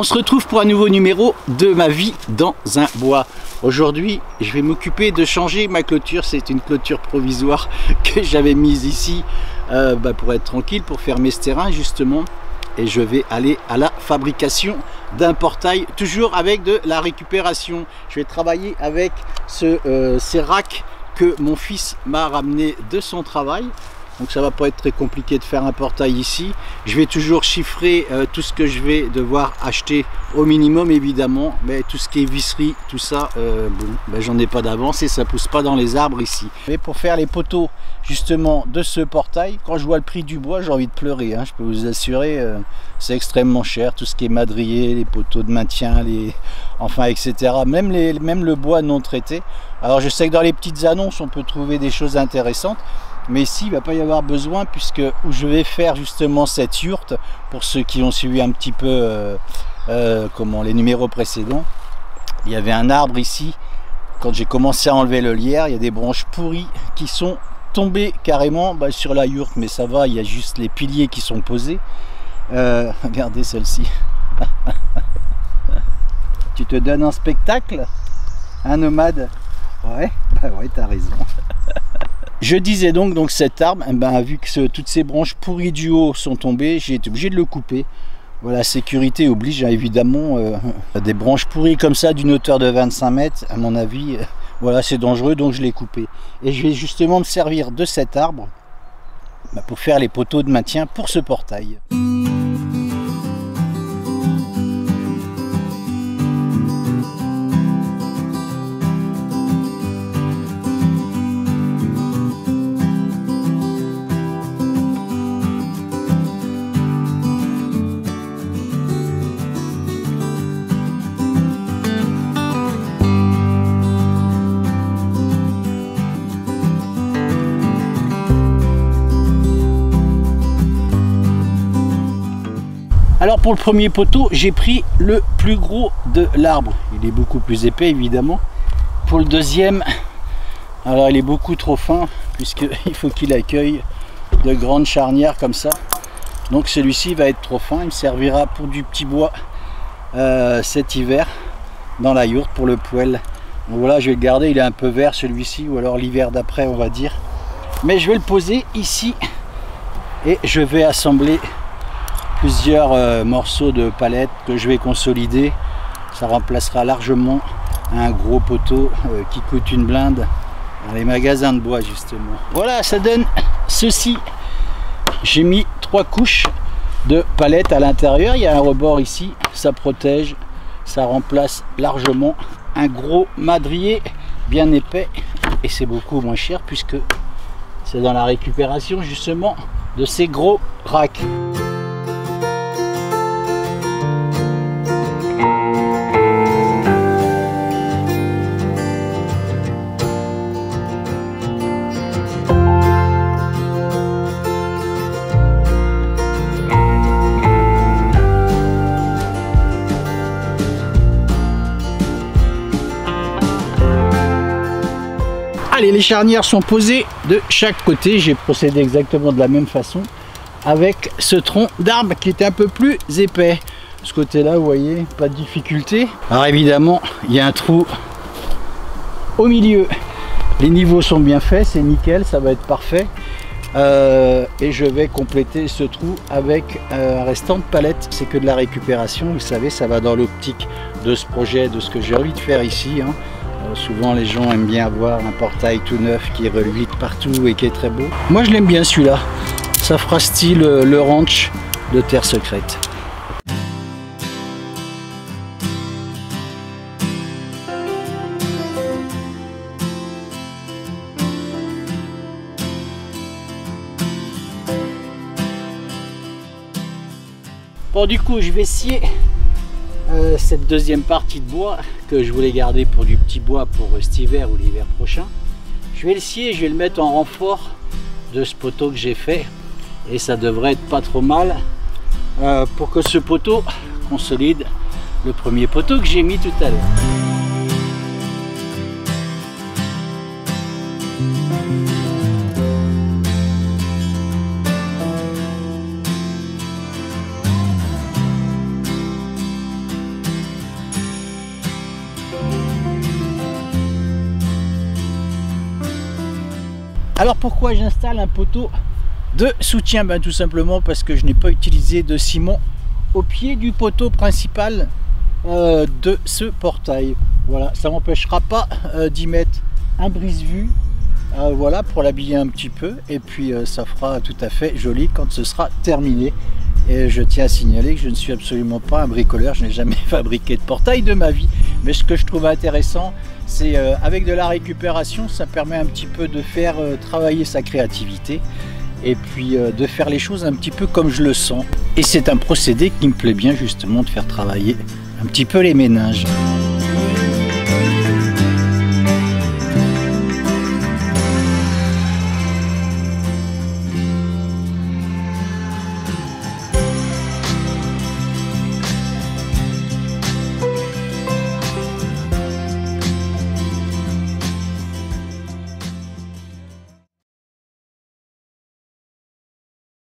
On se retrouve pour un nouveau numéro de ma vie dans un bois. Aujourd'hui, je vais m'occuper de changer ma clôture. C'est une clôture provisoire que j'avais mise ici pour être tranquille, pour fermer ce terrain justement. Et je vais aller à la fabrication d'un portail, toujours avec de la récupération. Je vais travailler avec ces racks que mon fils m'a ramené de son travail. Donc ça va pas être très compliqué de faire un portail ici. Je vais toujours chiffrer tout ce que je vais devoir acheter au minimum évidemment, mais tout ce qui est visserie, tout ça, j'en ai pas d'avance et ça pousse pas dans les arbres ici. Mais pour faire les poteaux justement de ce portail, quand je vois le prix du bois, j'ai envie de pleurer, hein, je peux vous assurer, c'est extrêmement cher, tout ce qui est madrier, les poteaux de maintien, enfin etc. Même le bois non traité. Alors je sais que dans les petites annonces on peut trouver des choses intéressantes. Mais ici, il ne va pas y avoir besoin puisque où je vais faire justement cette yourte, pour ceux qui ont suivi un petit peu les numéros précédents, il y avait un arbre ici, quand j'ai commencé à enlever le lierre, il y a des branches pourries qui sont tombées carrément sur la yourte, mais ça va, il y a juste les piliers qui sont posés. Regardez celle-ci. Tu te donnes un spectacle, un nomade? Ouais, ouais, t'as raison. Je disais donc cet arbre, vu que toutes ces branches pourries du haut sont tombées, j'ai été obligé de le couper. Voilà, sécurité oblige, évidemment, des branches pourries comme ça d'une hauteur de 25 mètres, à mon avis, voilà, c'est dangereux, donc je l'ai coupé. Et je vais justement me servir de cet arbre pour faire les poteaux de maintien pour ce portail. Alors pour le premier poteau, j'ai pris le plus gros de l'arbre. Il est beaucoup plus épais évidemment. Pour le deuxième, alors il est beaucoup trop fin puisqu'il faut qu'il accueille de grandes charnières comme ça. Donc celui-ci va être trop fin. Il me servira pour du petit bois cet hiver dans la yourte pour le poêle. Donc voilà, je vais le garder. Il est un peu vert celui-ci, ou alors l'hiver d'après on va dire. Mais je vais le poser ici et je vais assembler plusieurs morceaux de palette que je vais consolider. Ça remplacera largement un gros poteau qui coûte une blinde dans les magasins de bois justement. Voilà, ça donne ceci. J'ai mis 3 couches de palette à l'intérieur. Il y a un rebord ici, ça protège, ça remplace largement un gros madrier bien épais et c'est beaucoup moins cher puisque c'est dans la récupération justement de ces gros racks. Allez, les charnières sont posées de chaque côté. J'ai procédé exactement de la même façon avec ce tronc d'arbre qui était un peu plus épais. De ce côté-là, vous voyez, pas de difficulté. Alors évidemment, il y a un trou au milieu. Les niveaux sont bien faits, c'est nickel, ça va être parfait. Et je vais compléter ce trou avec un restant de palette. C'est que de la récupération, vous savez, ça va dans l'optique de ce projet, de ce que j'ai envie de faire ici, hein. Souvent les gens aiment bien avoir un portail tout neuf qui reluite partout et qui est très beau. Moi je l'aime bien celui-là. Ça fera style le ranch de Terre Secrète. Bon, du coup je vais scier cette deuxième partie de bois que je voulais garder pour du petit bois pour cet hiver ou l'hiver prochain. Je vais le scier, je vais le mettre en renfort de ce poteau que j'ai fait et ça devrait être pas trop mal pour que ce poteau consolide le premier poteau que j'ai mis tout à l'heure. Alors pourquoi j'installe un poteau de soutien? Ben, tout simplement parce que je n'ai pas utilisé de ciment au pied du poteau principal de ce portail. Voilà, ça m'empêchera pas d'y mettre un brise-vue, voilà, pour l'habiller un petit peu, et puis ça fera tout à fait joli quand ce sera terminé. Et je tiens à signaler que je ne suis absolument pas un bricoleur, je n'ai jamais fabriqué de portail de ma vie, mais ce que je trouve intéressant, c'est avec de la récupération, ça permet un petit peu de faire travailler sa créativité, et puis de faire les choses un petit peu comme je le sens. Et c'est un procédé qui me plaît bien, justement, de faire travailler un petit peu les méninges.